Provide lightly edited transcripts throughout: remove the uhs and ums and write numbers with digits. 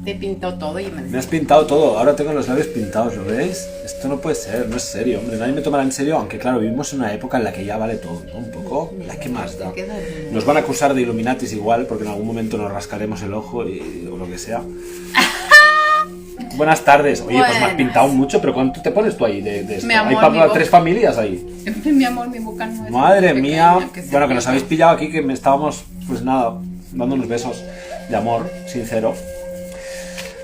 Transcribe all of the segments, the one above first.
Te he pintado todo y me has pintado todo, ahora tengo los labios pintados, ¿lo veis? Esto no puede ser, no es serio, hombre, nadie me tomará en serio, aunque claro, vivimos en una época en la que ya vale todo, ¿no? Un poco, ¿qué más da? Nos van a acusar de Illuminatis igual, porque en algún momento nos rascaremos el ojo o lo que sea. Buenas tardes. Oye, pues me has pintado mucho, pero ¿cuánto te pones tú ahí de esto? Amor, ¿Hay para 3 familias ahí? Mi amor, mi boca no es Madre pequeña, mía. Bueno, que nos habéis pillado aquí, que me estábamos, pues nada, dando unos besos de amor sincero.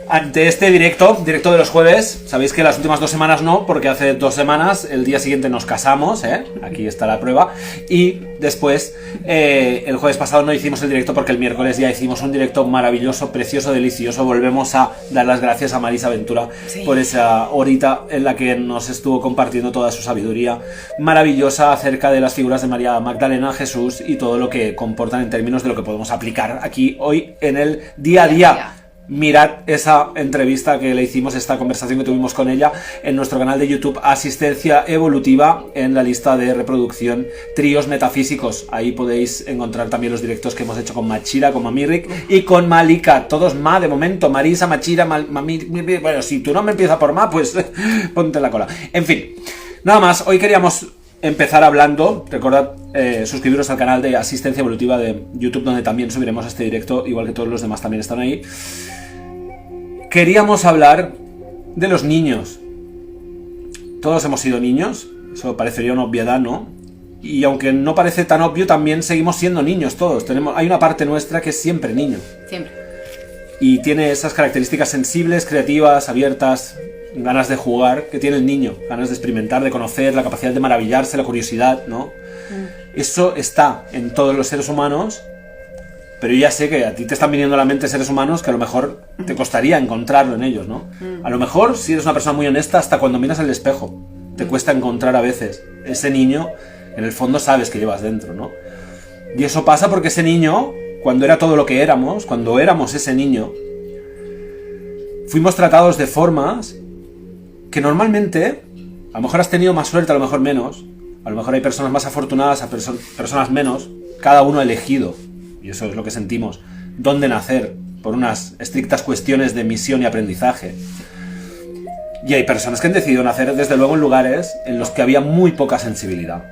Ante este directo de los jueves, sabéis que las últimas 2 semanas no, porque hace 2 semanas, el día siguiente nos casamos, aquí está la prueba, y después, el jueves pasado no hicimos el directo porque el miércoles ya hicimos un directo maravilloso, precioso, delicioso. Volvemos a dar las gracias a Marisa Ventura por esa horita en la que nos estuvo compartiendo toda su sabiduría maravillosa acerca de las figuras de María Magdalena, Jesús y todo lo que comportan en términos de lo que podemos aplicar aquí hoy en el día a día. Mirad esa entrevista que le hicimos, esta conversación que tuvimos con ella en nuestro canal de YouTube Asistencia Evolutiva, en la lista de reproducción Tríos Metafísicos. Ahí podéis encontrar también los directos que hemos hecho con Machira, con Mamirrik y con Malika. Todos Ma de momento, Marisa, Machira, Mamirrik. Bueno, si tu nombre empieza por Ma, pues ponte la cola. En fin, nada más, hoy queríamos empezar hablando, recordad suscribiros al canal de Asistencia Evolutiva de YouTube, donde también subiremos este directo, igual que todos los demás también están ahí. Queríamos hablar de los niños. Todos hemos sido niños, eso parecería una obviedad, ¿no? Y aunque no parece tan obvio, también seguimos siendo niños todos. Hay una parte nuestra que es siempre niño. Siempre. Y tiene esas características sensibles, creativas, abiertas, ganas de jugar, que tiene el niño, ganas de experimentar, de conocer, la capacidad de maravillarse, la curiosidad, ¿no? Eso está en todos los seres humanos, pero yo ya sé que a ti te están viniendo a la mente seres humanos que a lo mejor te costaría encontrarlo en ellos, ¿no? A lo mejor, si eres una persona muy honesta, hasta cuando miras el espejo, te cuesta encontrar a veces ese niño, en el fondo sabes que llevas dentro, ¿no? Y eso pasa porque ese niño, cuando era todo lo que éramos, cuando éramos ese niño, fuimos tratados de formas que normalmente, a lo mejor has tenido más suerte, a lo mejor menos, a lo mejor hay personas más afortunadas, a personas menos, cada uno ha elegido, y eso es lo que sentimos, dónde nacer, por unas estrictas cuestiones de misión y aprendizaje. Y hay personas que han decidido nacer, desde luego, en lugares en los que había muy poca sensibilidad.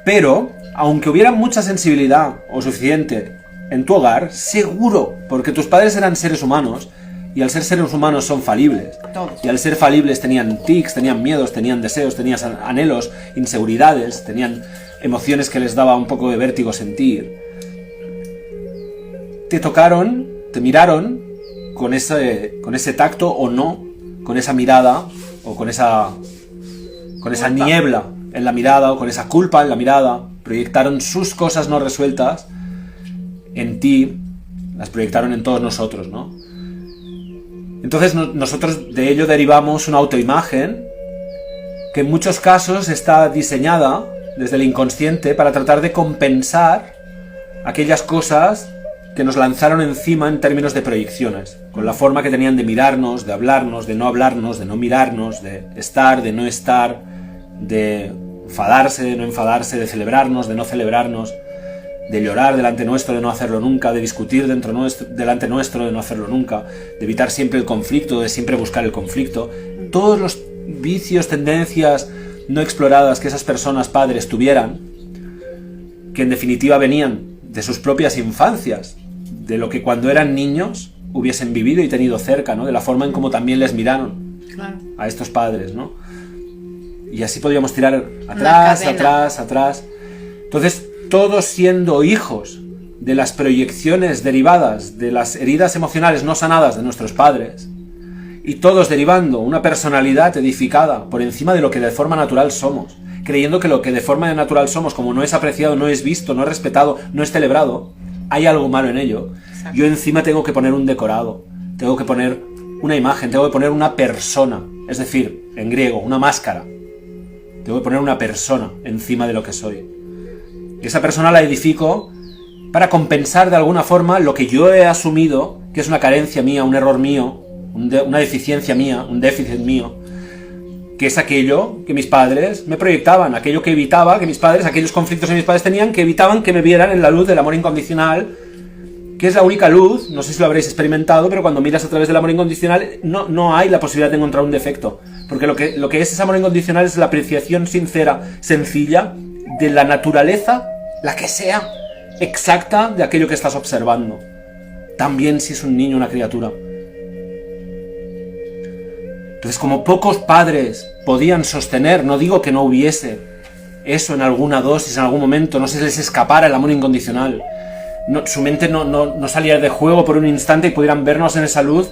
Pero, aunque hubiera mucha sensibilidad o suficiente en tu hogar, seguro, porque tus padres eran seres humanos, y al ser seres humanos son falibles. Todos. Y al ser falibles tenían tics, tenían miedos, tenían deseos, tenían anhelos, inseguridades, tenían emociones que les daba un poco de vértigo sentir. Te tocaron, te miraron con ese tacto o no, con esa mirada o con esa niebla en la mirada o con esa culpa en la mirada. Proyectaron sus cosas no resueltas en ti, las proyectaron en todos nosotros, ¿no? Entonces nosotros de ello derivamos una autoimagen que en muchos casos está diseñada desde el inconsciente para tratar de compensar aquellas cosas que nos lanzaron encima en términos de proyecciones, con la forma que tenían de mirarnos, de hablarnos, de no hablarnos, de no mirarnos, de estar, de no estar, de enfadarse, de no enfadarse, de celebrarnos, de no celebrarnos, de llorar delante nuestro, de no hacerlo nunca, de discutir delante nuestro, de no hacerlo nunca, de evitar siempre el conflicto, de siempre buscar el conflicto. Todos los vicios, tendencias no exploradas que esas personas, padres, tuvieran, que en definitiva venían de sus propias infancias, de lo que cuando eran niños hubiesen vivido y tenido cerca, ¿no? De la forma en cómo también les miraron a estos padres, ¿no? Y así podríamos tirar atrás, atrás. Entonces, todos siendo hijos de las proyecciones derivadas de las heridas emocionales no sanadas de nuestros padres, y todos derivando una personalidad edificada por encima de lo que de forma natural somos, creyendo que lo que de forma natural somos, como no es apreciado, no es visto, no es respetado, no es celebrado, hay algo malo en ello. Exacto. Yo encima tengo que poner un decorado, tengo que poner una imagen, tengo que poner una persona, es decir, en griego, una máscara. Tengo que poner una persona encima de lo que soy. Y esa persona la edifico para compensar de alguna forma lo que yo he asumido que es una carencia mía, un error mío, una deficiencia mía, un déficit mío, que es aquello que mis padres me proyectaban, aquello que evitaba que mis padres, aquellos conflictos que mis padres tenían, que evitaban que me vieran en la luz del amor incondicional que es la única luz, no sé si lo habréis experimentado, pero cuando miras a través del amor incondicional no hay la posibilidad de encontrar un defecto. Porque lo que es ese amor incondicional es la apreciación sincera, sencilla, de la naturaleza, la que sea, exacta de aquello que estás observando. También si es un niño o una criatura. Entonces, como pocos padres podían sostener, no digo que no hubiese eso en alguna dosis, en algún momento, no se les escapara el amor incondicional, su mente no saliera de juego por un instante y pudieran vernos en esa luz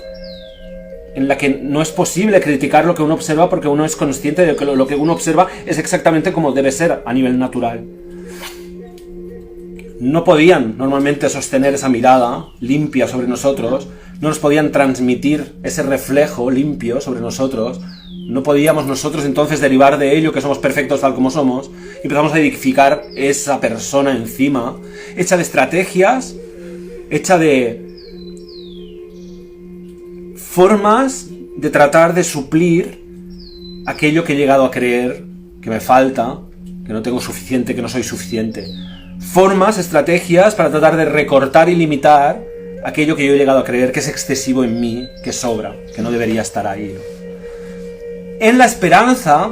en la que no es posible criticar lo que uno observa porque uno es consciente de que lo que uno observa es exactamente como debe ser a nivel natural. No podían normalmente sostener esa mirada limpia sobre nosotros, no nos podían transmitir ese reflejo limpio sobre nosotros, no podíamos nosotros entonces derivar de ello que somos perfectos tal como somos, y empezamos a edificar esa persona encima, hecha de estrategias, hecha de formas de tratar de suplir aquello que he llegado a creer que me falta, que no tengo suficiente, que no soy suficiente. Formas, estrategias para tratar de recortar y limitar aquello que yo he llegado a creer que es excesivo en mí, que sobra, que no debería estar ahí, ¿no? En la esperanza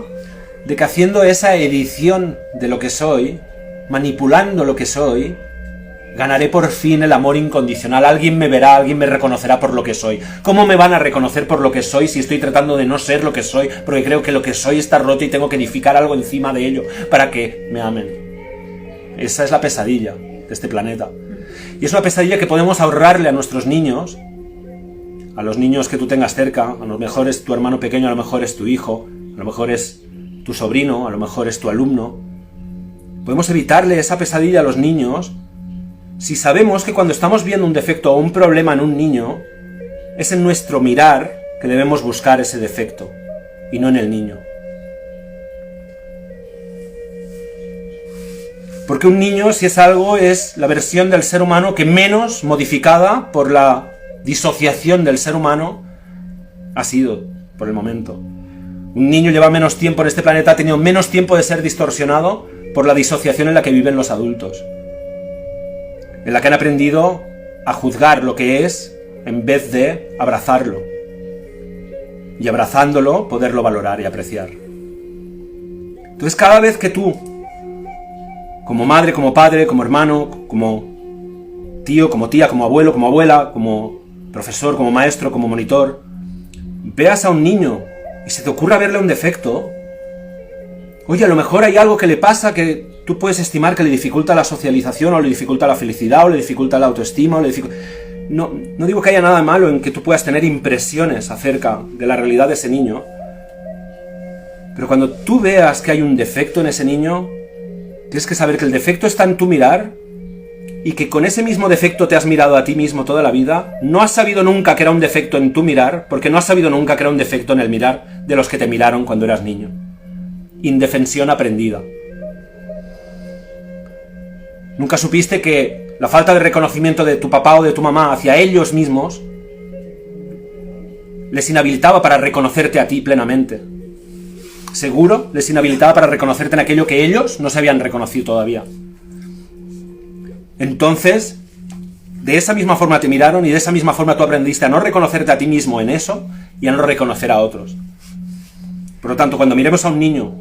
de que haciendo esa edición de lo que soy, manipulando lo que soy, ganaré por fin el amor incondicional. Alguien me verá, alguien me reconocerá por lo que soy. ¿Cómo me van a reconocer por lo que soy si estoy tratando de no ser lo que soy? Porque creo que lo que soy está roto y tengo que edificar algo encima de ello para que me amen. Esa es la pesadilla de este planeta. Y es una pesadilla que podemos ahorrarle a nuestros niños, a los niños que tú tengas cerca. A lo mejor es tu hermano pequeño, a lo mejor es tu hijo, a lo mejor es tu sobrino, a lo mejor es tu alumno. Podemos evitarle esa pesadilla a los niños si sabemos que cuando estamos viendo un defecto o un problema en un niño, es en nuestro mirar que debemos buscar ese defecto, y no en el niño. Porque un niño, si es algo, es la versión del ser humano que menos modificada por la disociación del ser humano ha sido, por el momento. Un niño lleva menos tiempo en este planeta, ha tenido menos tiempo de ser distorsionado por la disociación en la que viven los adultos, en la que han aprendido a juzgar lo que es en vez de abrazarlo, y abrazándolo poderlo valorar y apreciar. Entonces, cada vez que tú, como madre, como padre, como hermano, como tío, como tía, como abuelo, como abuela, como profesor, como maestro, como monitor, veas a un niño y se te ocurra verle un defecto, oye, a lo mejor hay algo que le pasa que tú puedes estimar que le dificulta la socialización, o le dificulta la felicidad, o le dificulta la autoestima, o le dificulta... No digo que haya nada malo en que tú puedas tener impresiones acerca de la realidad de ese niño, pero cuando tú veas que hay un defecto en ese niño, tienes que saber que el defecto está en tu mirar, y que con ese mismo defecto te has mirado a ti mismo toda la vida. No has sabido nunca que era un defecto en tu mirar, porque no has sabido nunca que era un defecto en el mirar de los que te miraron cuando eras niño. Indefensión aprendida. Nunca supiste que la falta de reconocimiento de tu papá o de tu mamá hacia ellos mismos les inhabilitaba para reconocerte a ti plenamente. Seguro les inhabilitaba para reconocerte en aquello que ellos no se habían reconocido todavía. Entonces, de esa misma forma te miraron, y de esa misma forma tú aprendiste a no reconocerte a ti mismo en eso y a no reconocer a otros. Por lo tanto, cuando miremos a un niño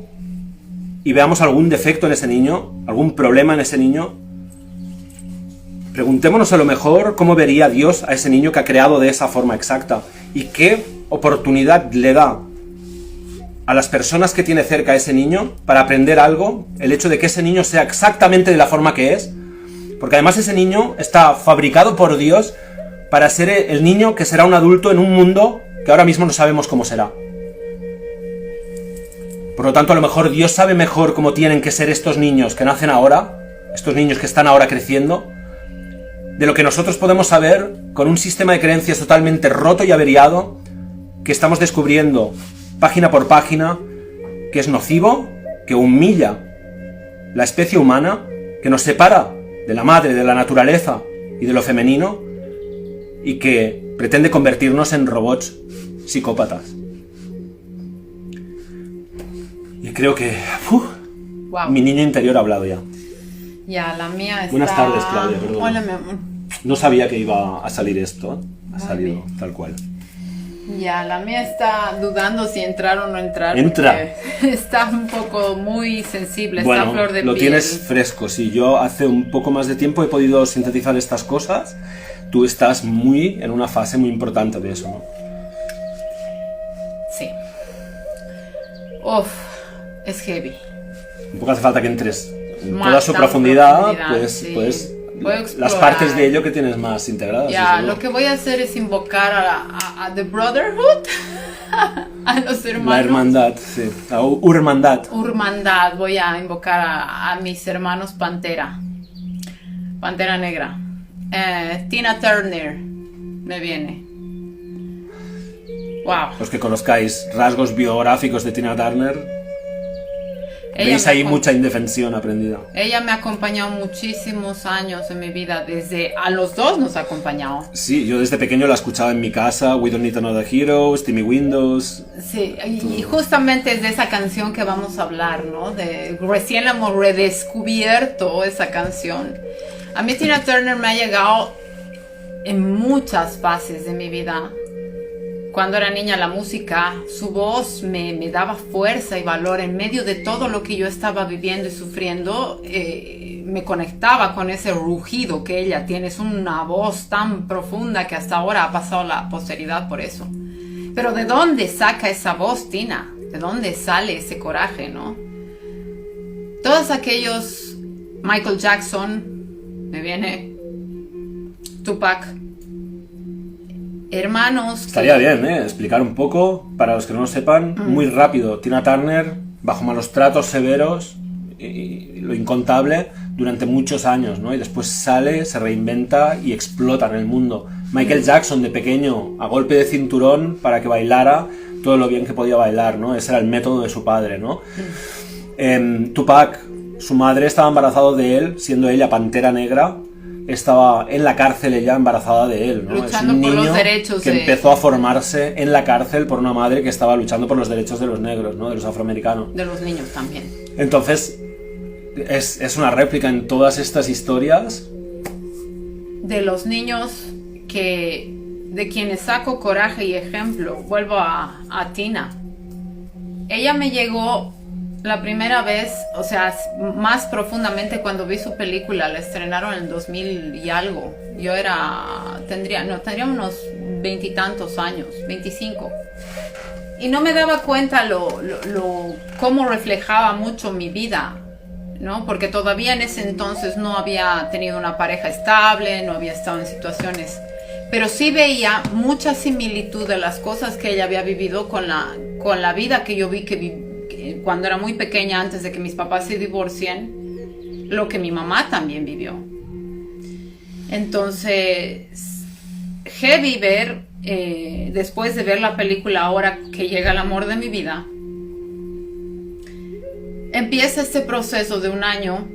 y veamos algún defecto en ese niño, algún problema en ese niño, preguntémonos a lo mejor cómo vería Dios a ese niño que ha creado de esa forma exacta, y qué oportunidad le da a las personas que tiene cerca a ese niño para aprender algo, el hecho de que ese niño sea exactamente de la forma que es, porque además ese niño está fabricado por Dios para ser el niño que será un adulto en un mundo que ahora mismo no sabemos cómo será. Por lo tanto, a lo mejor Dios sabe mejor cómo tienen que ser estos niños que nacen ahora, estos niños que están ahora creciendo, de lo que nosotros podemos saber con un sistema de creencias totalmente roto y averiado que estamos descubriendo página por página, que es nocivo, que humilla la especie humana, que nos separa de la madre, de la naturaleza y de lo femenino, y que pretende convertirnos en robots psicópatas. Y creo que Wow. mi niño interior ha hablado ya. Ya, la mía está... Buenas tardes, Claudia, perdón. Hola, mi amor. No sabía que iba a salir esto. Ha Muy salido bien. tal cual. Ya, la mía está dudando si entrar o no entrar. Entra. porque Está un poco muy sensible, está a Bueno, flor de lo piel. tienes fresco. Si yo hace un poco más de tiempo he podido sintetizar estas cosas, tú estás en una fase muy importante de eso, ¿no? Sí. Uf, es heavy. Un poco hace falta que entres en Más toda su tan profundidad, profundidad, pues, sí. pues Puedo las explorar. partes de ello que tienes más integradas. Ya, desde luego. lo que voy a hacer es invocar a The Brotherhood, a los hermanos. La hermandad, sí. La hermandad. Urmandad, voy a invocar a mis hermanos Pantera Negra. Tina Turner me viene. Wow. Los que conozcáis rasgos biográficos de Tina Turner, veis me ahí mucha indefensión aprendida. Ella me ha acompañado muchísimos años en mi vida, desde a los dos nos ha acompañado. Sí, yo desde pequeño la escuchaba en mi casa, We Don't Need Another Hero, Steamy Windows. Sí, y justamente es de esa canción que vamos a hablar, ¿no? Recién la hemos redescubierto esa canción. A mí Tina Turner me ha llegado en muchas fases de mi vida. Cuando era niña, la música, su voz me daba fuerza y valor en medio de todo lo que yo estaba viviendo y sufriendo. Me conectaba con ese rugido que ella tiene. Es una voz tan profunda que hasta ahora ha pasado la posteridad por eso. Pero ¿de dónde saca esa voz, Tina? ¿De dónde sale ese coraje, no? Todos aquellos, Michael Jackson, me viene, Tupac, hermanos. Estaría bien, explicar un poco, para los que no lo sepan, muy rápido. Tina Turner, bajo malos tratos severos y lo incontable, durante muchos años, ¿no? Y después sale, se reinventa y explota en el mundo. Michael Jackson, de pequeño, a golpe de cinturón para que bailara todo lo bien que podía bailar, ¿no? Ese era el método de su padre, ¿no? Tupac, su madre estaba embarazada de él, siendo ella Pantera Negra. Estaba en la cárcel ella embarazada de él, ¿no? Luchando es un por niño los derechos que de... empezó a formarse en la cárcel por una madre que estaba luchando por los derechos de los negros, ¿no? De los afroamericanos. De los niños también. Entonces, es una réplica en todas estas historias. De los niños de quienes saco coraje y ejemplo. Vuelvo a Tina. Ella me llegó la primera vez, o sea, más profundamente cuando vi su película. La estrenaron en 2000 y algo. Yo tendría unos 20 y tantos años, 25. Y no me daba cuenta cómo reflejaba mucho mi vida, ¿no? Porque todavía en ese entonces no había tenido una pareja estable, no había estado en situaciones, pero sí veía mucha similitud de las cosas que ella había vivido con la vida que yo vi que cuando era muy pequeña, antes de que mis papás se divorcien, lo que mi mamá también vivió. Entonces, heavy ver, después de ver la película Ahora que llega el amor de mi vida, empieza este proceso de un año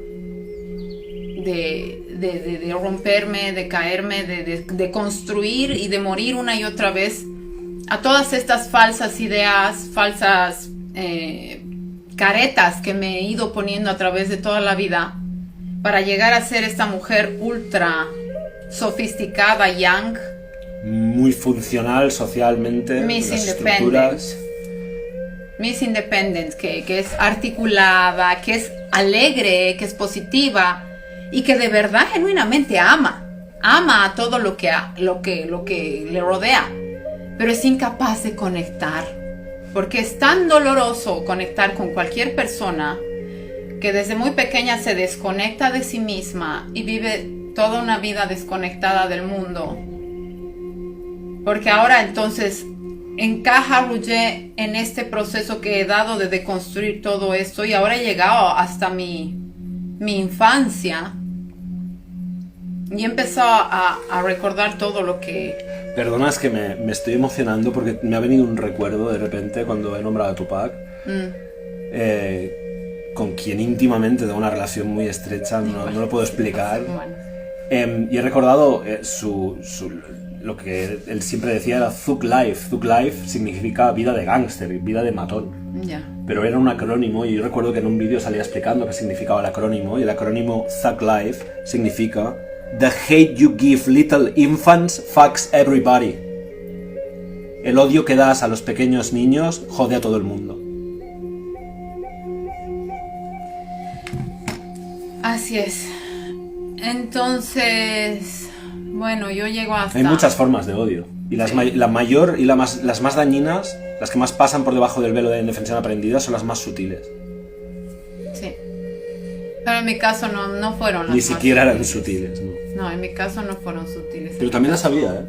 de romperme, de caerme, de construir y de morir una y otra vez a todas estas falsas ideas, falsas caretas que me he ido poniendo a través de toda la vida para llegar a ser esta mujer ultra sofisticada, young, Muy funcional socialmente. Miss las Independent. estructuras. Miss Independent, que es articulada, que es alegre, que es positiva y que de verdad genuinamente ama a todo lo que le rodea, pero es incapaz de conectar, porque es tan doloroso conectar con cualquier persona que desde muy pequeña se desconecta de sí misma y vive toda una vida desconectada del mundo, porque ahora entonces encaja Roger en este proceso que he dado de deconstruir todo esto, y ahora he llegado hasta mi infancia y he empezado a recordar todo lo que... Perdona, es que me estoy emocionando porque me ha venido un recuerdo de repente cuando he nombrado a Tupac, con quien íntimamente tengo una relación muy estrecha, no lo puedo explicar. Bueno. Y he recordado lo que él siempre decía era Thug Life. Thug Life significa vida de gángster, vida de matón. Ya. Pero era un acrónimo, y yo recuerdo que en un vídeo salía explicando qué significaba el acrónimo, y el acrónimo Thug Life significa The hate you give little infants fucks everybody. El odio que das a los pequeños niños jode a todo el mundo. Así es. Entonces, bueno, yo llego hasta... Hay muchas formas de odio. Y las, Sí. la mayor y las más dañinas, las que más pasan por debajo del velo de indefensión aprendida, son las más sutiles. Sí. Pero en mi caso no fueron las Ni más siquiera eran sutiles, ¿no? No, en mi caso no fueron sutiles. Pero también las había, ¿eh?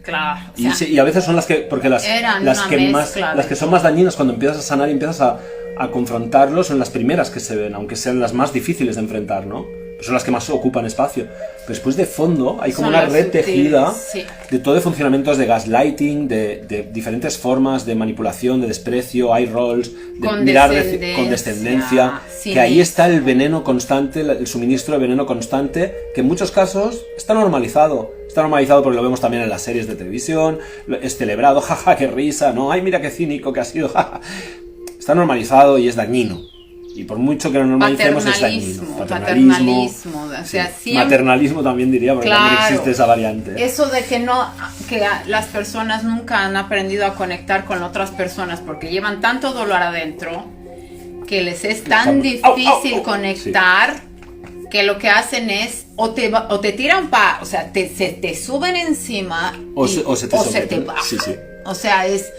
Claro. O Y, sea, sí, y a veces son las que... Porque eran las una que mezcla las de que son más dañinas cuando empiezas a sanar y empiezas a confrontarlos son las primeras que se ven, aunque sean las más difíciles de enfrentar, ¿no? Son las que más ocupan espacio. Pero después de fondo hay como Son una las red sutiles, tejida sí. de todo de funcionamientos de gaslighting, de diferentes formas de manipulación, de desprecio, eye rolls, de mirar condescendencia, que ahí está el veneno constante, el suministro de veneno constante, que en muchos casos está normalizado. Está normalizado porque lo vemos también en las series de televisión, es celebrado, jaja, qué risa, ¿no? Ay, mira qué cínico que ha sido, jaja. Está normalizado y es dañino. Y por mucho que lo normalicemos es dañino. Paternalismo, o sea, sí. siempre... Maternalismo también diría, porque Claro. también existe esa variante. Eso de que las personas nunca han aprendido a conectar con otras personas porque llevan tanto dolor adentro que les es tan difícil conectar que lo que hacen es o te tiran o sea, se te suben encima o se te someten. bajan. Sí, sí. O sea, es...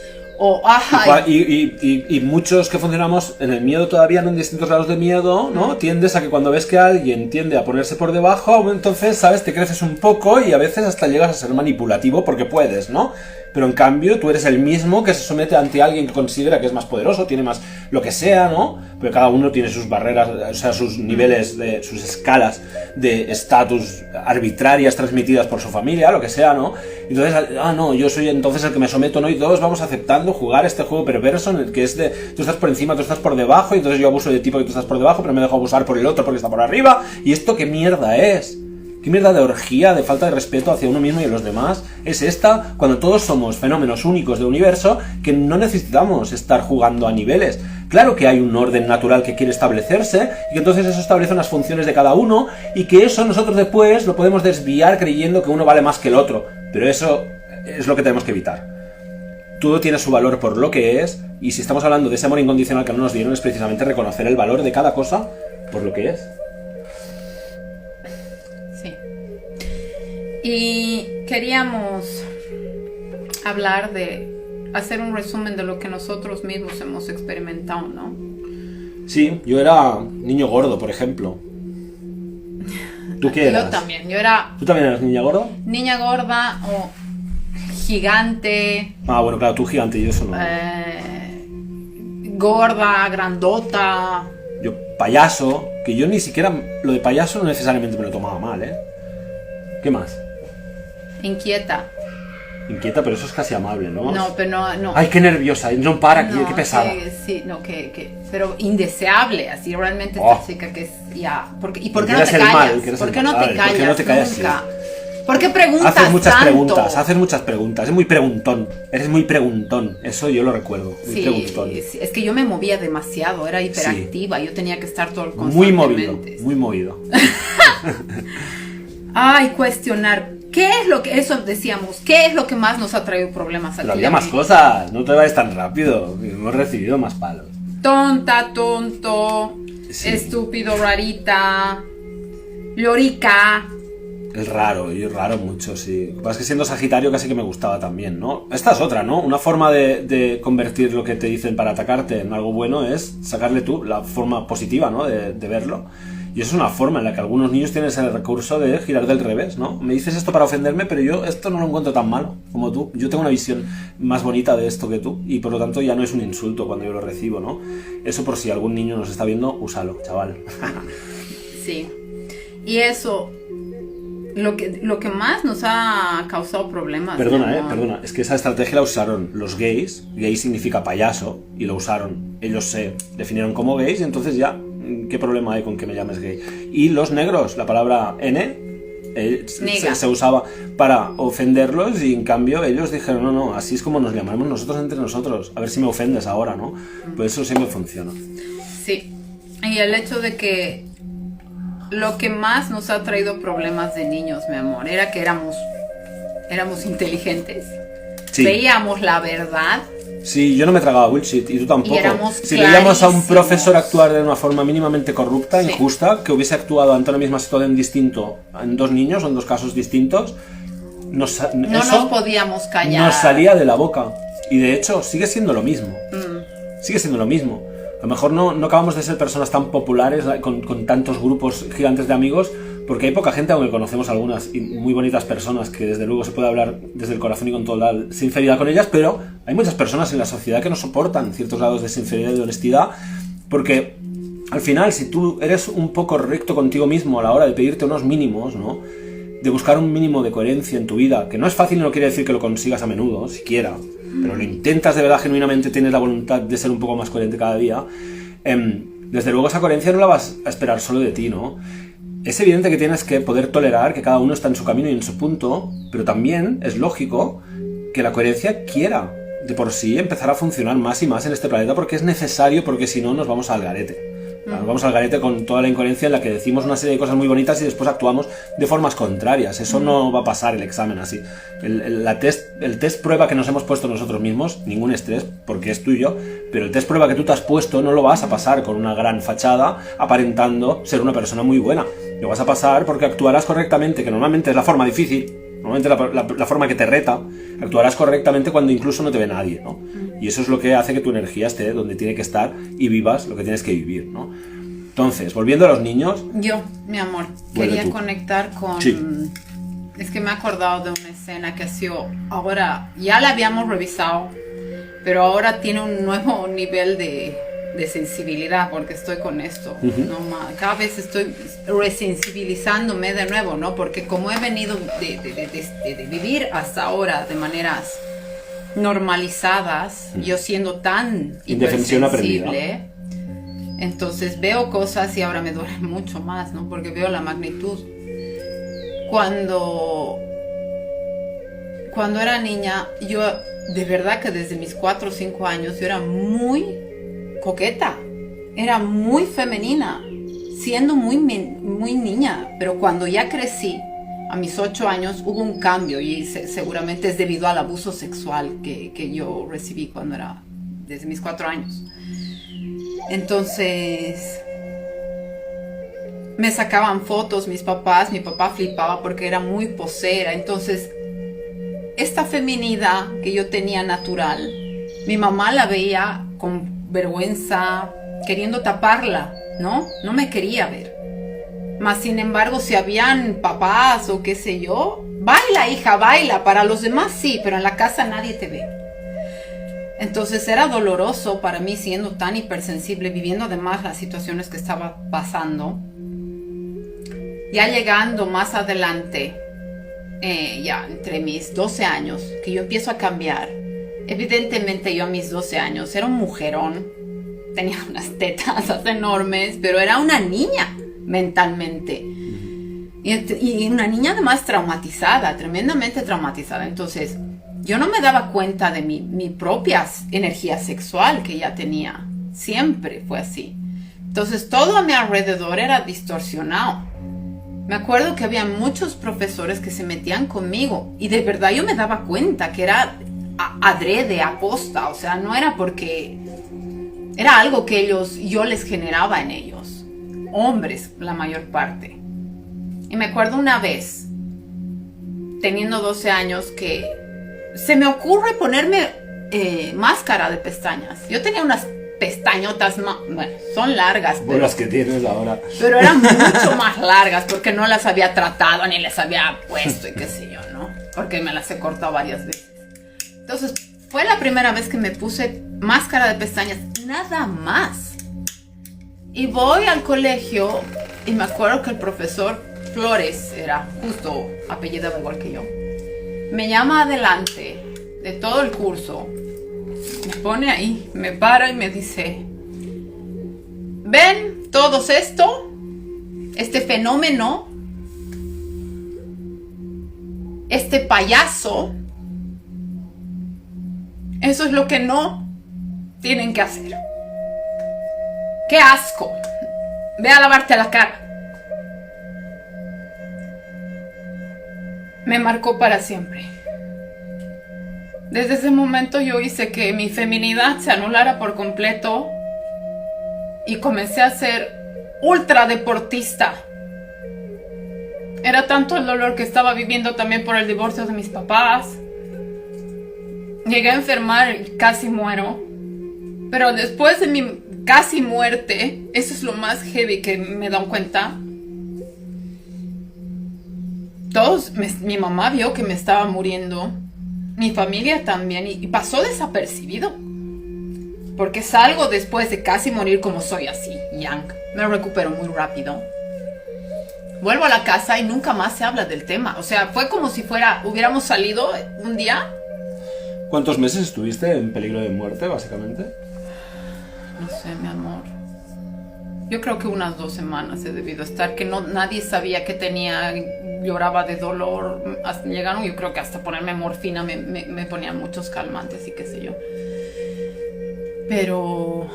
O, ajá, Y muchos que funcionamos en el miedo todavía, no en distintos grados de miedo, ¿no? Tiendes a que cuando ves que alguien tiende a ponerse por debajo, entonces, ¿sabes? Te creces un poco y a veces hasta llegas a ser manipulativo porque puedes, ¿no? Pero en cambio tú eres el mismo que se somete ante alguien que considera que es más poderoso, tiene más lo que sea, ¿no? Pero cada uno tiene sus barreras, o sea, sus niveles, sus escalas de estatus arbitrarias transmitidas por su familia, lo que sea, ¿no? Entonces, no, yo soy entonces el que me someto, ¿no? Y todos vamos aceptando jugar este juego perverso en el que es de tú estás por encima, tú estás por debajo, y entonces yo abuso de ti porque tú estás por debajo, pero me dejo abusar por el otro porque está por arriba. ¿Y esto qué mierda es? ¿Qué mierda de orgía, de falta de respeto hacia uno mismo y a los demás es esta cuando todos somos fenómenos únicos del universo que no necesitamos estar jugando a niveles? Claro que hay un orden natural que quiere establecerse y que entonces eso establece unas funciones de cada uno y que eso nosotros después lo podemos desviar creyendo que uno vale más que el otro. Pero eso es lo que tenemos que evitar. Todo tiene su valor por lo que es y si estamos hablando de ese amor incondicional que no nos dieron es precisamente reconocer el valor de cada cosa por lo que es. Y queríamos hablar hacer un resumen de lo que nosotros mismos hemos experimentado, ¿no? Sí, yo era niño gordo, por ejemplo. ¿Tú qué eras? Yo también, yo era ¿Tú también eras niña gorda? niña gorda o gigante, Ah, bueno, claro, tú gigante y yo eso no. gorda, grandota. Yo payaso, que yo ni siquiera lo de payaso no necesariamente me lo tomaba mal, ¿eh? ¿Qué más? Inquieta. Inquieta, pero eso es casi amable, ¿no? No, pero no. Ay, qué nerviosa, no para, No, qué pesada. Sí, no, pero indeseable, así realmente Oh. esta chica que es ya. ¿Por qué no eres te el mal, callas? que eres ¿Por el qué no mal. A te ver, ¿por qué no te callas nunca? ¿Por qué preguntas Haces muchas tanto? preguntas, haces muchas preguntas. Es muy preguntón, eres muy preguntón. Eso yo lo recuerdo, muy Sí, preguntón. sí, es que yo me movía demasiado, era hiperactiva, yo tenía que estar todo el Muy movido, constantemente. muy movido. Ay, cuestionar. ¿Qué es lo que, eso decíamos, qué es lo que más nos ha traído problemas aquí? Pero había más cosas, no te vayas tan rápido. Hemos recibido más palos. Tonta, tonto, Sí. estúpido, rarita, llorica. Es raro, y raro mucho, sí. Lo que pasa es que siendo Sagitario casi que me gustaba también, ¿no? Esta es otra, ¿no? Una forma de convertir lo que te dicen para atacarte en algo bueno es sacarle tú la forma positiva, ¿no? De verlo. Y eso es una forma en la que algunos niños tienen ese recurso de girar del revés, ¿no? Me dices esto para ofenderme, pero yo esto no lo encuentro tan malo como tú. Yo tengo una visión más bonita de esto que tú y por lo tanto ya no es un insulto cuando yo lo recibo, ¿no? Eso por si algún niño nos está viendo, úsalo, chaval. Sí. Y eso, lo que más nos ha causado problemas. Perdona, ¿no? perdona. Es que esa estrategia la usaron los gays. Gay significa payaso. Y lo usaron. Ellos se definieron como gays y entonces ya, ¿qué problema hay con que me llames gay? Y los negros, la palabra N se usaba para ofenderlos y en cambio ellos dijeron, no, así es como nos llamaremos nosotros entre nosotros. A ver si me ofendes ahora, ¿no? Pues eso siempre funciona. Sí. Y el hecho de que lo que más nos ha traído problemas de niños, mi amor, era que éramos inteligentes. Sí. Veíamos la verdad. Sí, yo no me tragaba bullshit y tú tampoco. Y éramos si veíamos a un clarísimos. profesor actuar de una forma mínimamente corrupta, Sí. injusta, que hubiese actuado ante una misma situación distinto en dos niños o en dos casos distintos, No eso nos podíamos callar. nos salía de la boca. Y de hecho sigue siendo lo mismo. Sigue siendo lo mismo. A lo mejor no acabamos de ser personas tan populares con tantos grupos gigantes de amigos, porque hay poca gente, aunque conocemos algunas y muy bonitas personas que desde luego se puede hablar desde el corazón y con toda la sinceridad con ellas, pero hay muchas personas en la sociedad que no soportan ciertos grados de sinceridad y de honestidad, porque al final, si tú eres un poco recto contigo mismo a la hora de pedirte unos mínimos, ¿no?, de buscar un mínimo de coherencia en tu vida, que no es fácil y no quiere decir que lo consigas a menudo, siquiera, pero lo intentas de verdad, genuinamente tienes la voluntad de ser un poco más coherente cada día, desde luego esa coherencia no la vas a esperar solo de ti, ¿no? Es evidente que tienes que poder tolerar que cada uno está en su camino y en su punto, pero también es lógico que la coherencia quiera de por sí empezar a funcionar más y más en este planeta, porque es necesario, porque si no nos vamos al garete. Nos vamos al garete con toda la incoherencia en la que decimos una serie de cosas muy bonitas y después actuamos de formas contrarias. Eso no va a pasar el examen así. El test prueba que nos hemos puesto nosotros mismos, ningún estrés, porque es tuyo, pero el test prueba que tú te has puesto no lo vas a pasar con una gran fachada aparentando ser una persona muy buena. Lo vas a pasar porque actuarás correctamente, que normalmente es la forma difícil, normalmente la forma que te reta. Actuarás correctamente cuando incluso no te ve nadie, ¿no? Y eso es lo que hace que tu energía esté donde tiene que estar y vivas lo que tienes que vivir, ¿no? Entonces, volviendo a los niños... Yo, mi amor, Vuelve quería tú. conectar con... Sí. Es que me he acordado de una escena que ha sido... Ahora, ya la habíamos revisado, pero ahora tiene un nuevo nivel de sensibilidad, porque estoy con esto. ¿No? Cada vez estoy resensibilizándome de nuevo, ¿no? Porque como he venido de vivir hasta ahora de maneras normalizadas, yo siendo tan Indefensión hipersensible, entonces veo cosas y ahora me duele mucho más, ¿no? Porque veo la magnitud. Cuando era niña, yo de verdad que desde mis 4 o 5 años yo era muy coqueta, era muy femenina, siendo muy niña, pero cuando ya crecí, a mis 8 años, hubo un cambio y seguramente es debido al abuso sexual que yo recibí cuando era desde mis 4 años. Entonces me sacaban fotos mis papás, mi papá flipaba porque era muy posera. Entonces esta feminidad que yo tenía natural, mi mamá la veía con vergüenza, queriendo taparla, ¿no? No me quería ver. Mas sin embargo, si habían papás o qué sé yo, baila hija, baila, para los demás sí, pero en la casa nadie te ve. Entonces era doloroso para mí, siendo tan hipersensible, viviendo además las situaciones que estaba pasando. Ya llegando más adelante, ya entre mis 12 años, que yo empiezo a cambiar. Evidentemente yo a mis 12 años era un mujerón, tenía unas tetas enormes, pero era una niña mentalmente. Y una niña además traumatizada, tremendamente traumatizada. Entonces yo no me daba cuenta de mi propia energía sexual que ya tenía. Siempre fue así. Entonces todo a mi alrededor era distorsionado. Me acuerdo que había muchos profesores que se metían conmigo y de verdad yo me daba cuenta que era adrede, aposta. O sea, no era porque... Era algo que yo les generaba en ellos. Hombres, la mayor parte. Y me acuerdo una vez, teniendo 12 años, que se me ocurre ponerme máscara de pestañas. Yo tenía unas pestañotas, bueno, son largas, Como las que tienes ahora. pero eran mucho más largas porque no las había tratado ni les había puesto y qué sé yo, ¿no? Porque me las he cortado varias veces. Entonces, fue la primera vez que me puse máscara de pestañas, nada más. Y voy al colegio y me acuerdo que el profesor Flores, era justo apellidado igual que yo, me llama adelante de todo el curso, me pone ahí, me para y me dice: ven todos esto, este fenómeno, este payaso, eso es lo que no tienen que hacer. ¡Qué asco! Ve a lavarte la cara. me marcó para siempre. Desde ese momento yo hice que mi feminidad se anulara por completo y comencé a ser ultra deportista. Era tanto el dolor que estaba viviendo también por el divorcio de mis papás. Llegué a enfermar y casi muero. Pero después de mi casi muerte, eso es lo más heavy que me he dado cuenta. Mi mamá vio que me estaba muriendo. Mi familia también. Y pasó desapercibido. Porque salgo después de casi morir como soy así, young. Me recupero muy rápido. Vuelvo a la casa y nunca más se habla del tema. O sea, fue como si hubiéramos salido un día. ¿Cuántos meses estuviste en peligro de muerte, básicamente? No sé, mi amor. Yo creo que unas 2 semanas he debido estar, que nadie sabía que tenía, lloraba de dolor. Llegaron, yo creo que hasta ponerme morfina me ponían muchos calmantes y qué sé yo. Pero,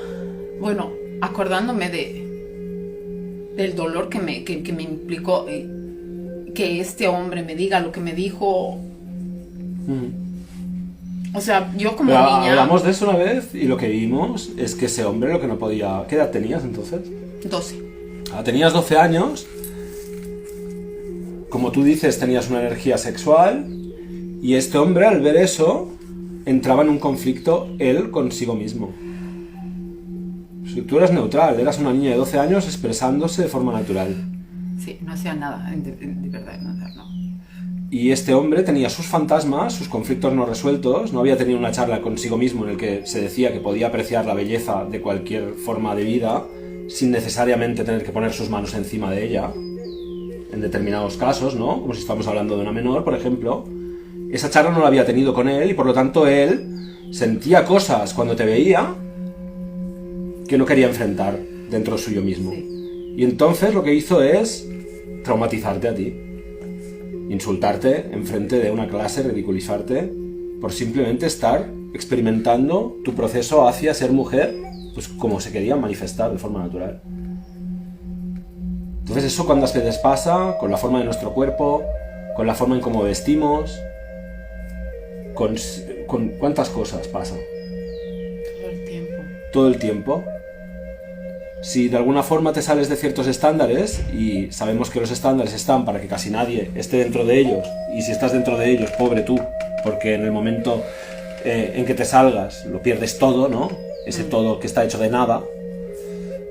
bueno, acordándome del dolor que me implicó que este hombre me diga lo que me dijo. O sea, yo como niña... Hablamos de eso una vez y lo que vimos es que ese hombre lo que no podía... ¿Qué edad tenías entonces? 12. Tenías 12 años. Como tú dices, tenías una energía sexual y este hombre, al ver eso, entraba en un conflicto él consigo mismo. Si tú eras neutral, eras una niña de 12 años expresándose de forma natural. Sí, no hacía nada, de verdad, no. Y este hombre tenía sus fantasmas, sus conflictos no resueltos, no había tenido una charla consigo mismo en el que se decía que podía apreciar la belleza de cualquier forma de vida sin necesariamente tener que poner sus manos encima de ella, en determinados casos, ¿no? Como si estamos hablando de una menor, por ejemplo. Esa charla no la había tenido con él y por lo tanto él sentía cosas cuando te veía que no quería enfrentar dentro suyo mismo. Sí. Y entonces lo que hizo es traumatizarte a ti. Insultarte enfrente de una clase, ridiculizarte por simplemente estar experimentando tu proceso hacia ser mujer, pues como se quería manifestar de forma natural. Entonces eso cuántas veces pasa, con la forma de nuestro cuerpo, con la forma en cómo vestimos, con cuántas cosas pasa. Todo el tiempo. Todo el tiempo. Si de alguna forma te sales de ciertos estándares, y sabemos que los estándares están para que casi nadie esté dentro de ellos, y si estás dentro de ellos, pobre tú, porque en el momento en que te salgas lo pierdes todo, ¿no? Ese todo que está hecho de nada.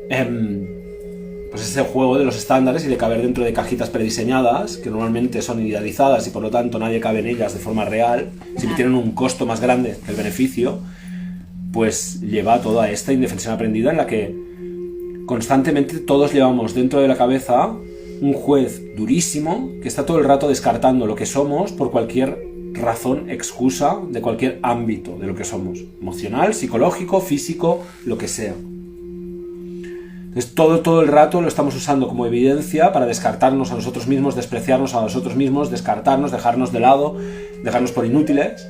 Pues ese juego de los estándares y de caber dentro de cajitas prediseñadas, que normalmente son idealizadas y por lo tanto nadie cabe en ellas de forma real, siempre tienen un costo más grande que el beneficio, pues lleva a toda esta indefensión aprendida en la que constantemente todos llevamos dentro de la cabeza un juez durísimo que está todo el rato descartando lo que somos por cualquier razón, excusa de cualquier ámbito de lo que somos, emocional, psicológico, físico, lo que sea. Entonces todo el rato lo estamos usando como evidencia para descartarnos a nosotros mismos, despreciarnos a nosotros mismos, descartarnos, dejarnos de lado, dejarnos por inútiles,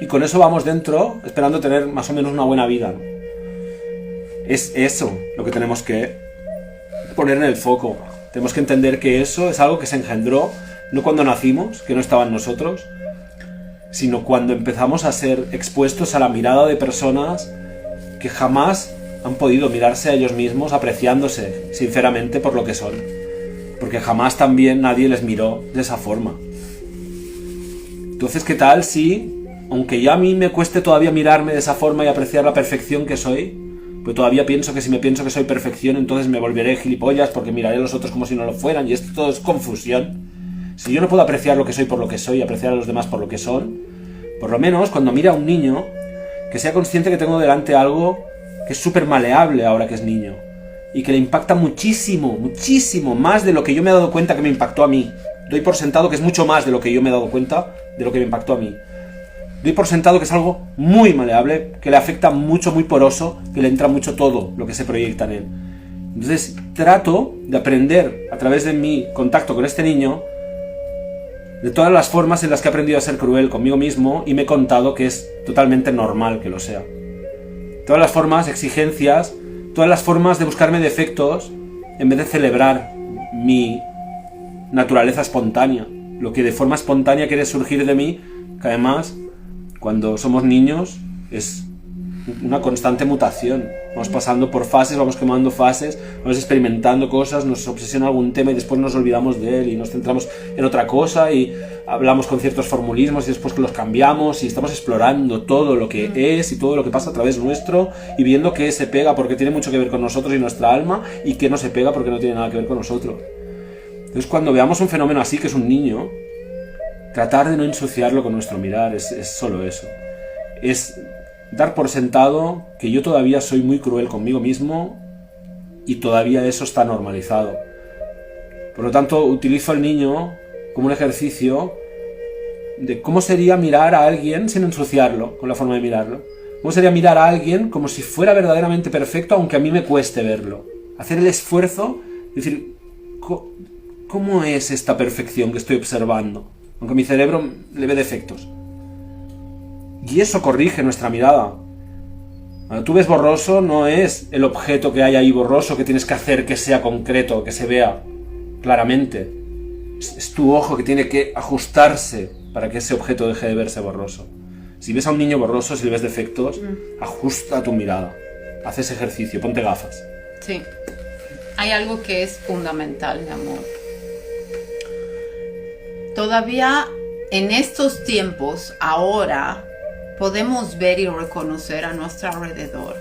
y con eso vamos dentro esperando tener más o menos una buena vida, ¿no? Es eso lo que tenemos que poner en el foco. Tenemos que entender que eso es algo que se engendró no cuando nacimos, que no estaba en nosotros, sino cuando empezamos a ser expuestos a la mirada de personas que jamás han podido mirarse a ellos mismos apreciándose sinceramente por lo que son, porque jamás también nadie les miró de esa forma. Entonces, ¿qué tal si, aunque ya a mí me cueste todavía mirarme de esa forma y apreciar la perfección que soy, pues todavía pienso que si me pienso que soy perfección, entonces me volveré gilipollas porque miraré a los otros como si no lo fueran, y esto todo es confusión. Si yo no puedo apreciar lo que soy por lo que soy y apreciar a los demás por lo que son, por lo menos cuando mira a un niño, que sea consciente que tengo delante algo que es súper maleable ahora que es niño y que le impacta muchísimo, muchísimo más de lo que yo me he dado cuenta que me impactó a mí. Doy por sentado que es mucho más de lo que yo me he dado cuenta de lo que me impactó a mí. Doy por sentado que es algo muy maleable, que le afecta mucho, muy poroso, que le entra mucho todo lo que se proyecta en él. Entonces trato de aprender a través de mi contacto con este niño de todas las formas en las que he aprendido a ser cruel conmigo mismo y me he contado que es totalmente normal que lo sea. Todas las formas, exigencias, todas las formas de buscarme defectos en vez de celebrar mi naturaleza espontánea. lo que de forma espontánea quiere surgir de mí, que además, cuando somos niños, es una constante mutación. Vamos pasando por fases, vamos quemando fases, vamos experimentando cosas, nos obsesiona algún tema y después nos olvidamos de él y nos centramos en otra cosa y hablamos con ciertos formulismos y después los cambiamos y estamos explorando todo lo que es y todo lo que pasa a través nuestro y viendo qué se pega porque tiene mucho que ver con nosotros y nuestra alma y qué no se pega porque no tiene nada que ver con nosotros. Entonces, cuando veamos un fenómeno así, que es un niño, tratar de no ensuciarlo con nuestro mirar, es solo eso. Es dar por sentado que yo todavía soy muy cruel conmigo mismo y todavía eso está normalizado. Por lo tanto, utilizo al niño como un ejercicio de cómo sería mirar a alguien sin ensuciarlo con la forma de mirarlo. Cómo sería mirar a alguien como si fuera verdaderamente perfecto, aunque a mí me cueste verlo. Hacer el esfuerzo de decir, ¿cómo es esta perfección que estoy observando? Aunque mi cerebro le ve defectos. Y eso corrige nuestra mirada. Cuando tú ves borroso, no es el objeto que hay ahí borroso que tienes que hacer que sea concreto, que se vea claramente. Es tu ojo que tiene que ajustarse para que ese objeto deje de verse borroso. Si ves a un niño borroso, si le ves defectos, ajusta tu mirada. Haz ese ejercicio, ponte gafas. Sí. Hay algo que es fundamental, mi amor. Todavía en estos tiempos, ahora, podemos ver y reconocer a nuestro alrededor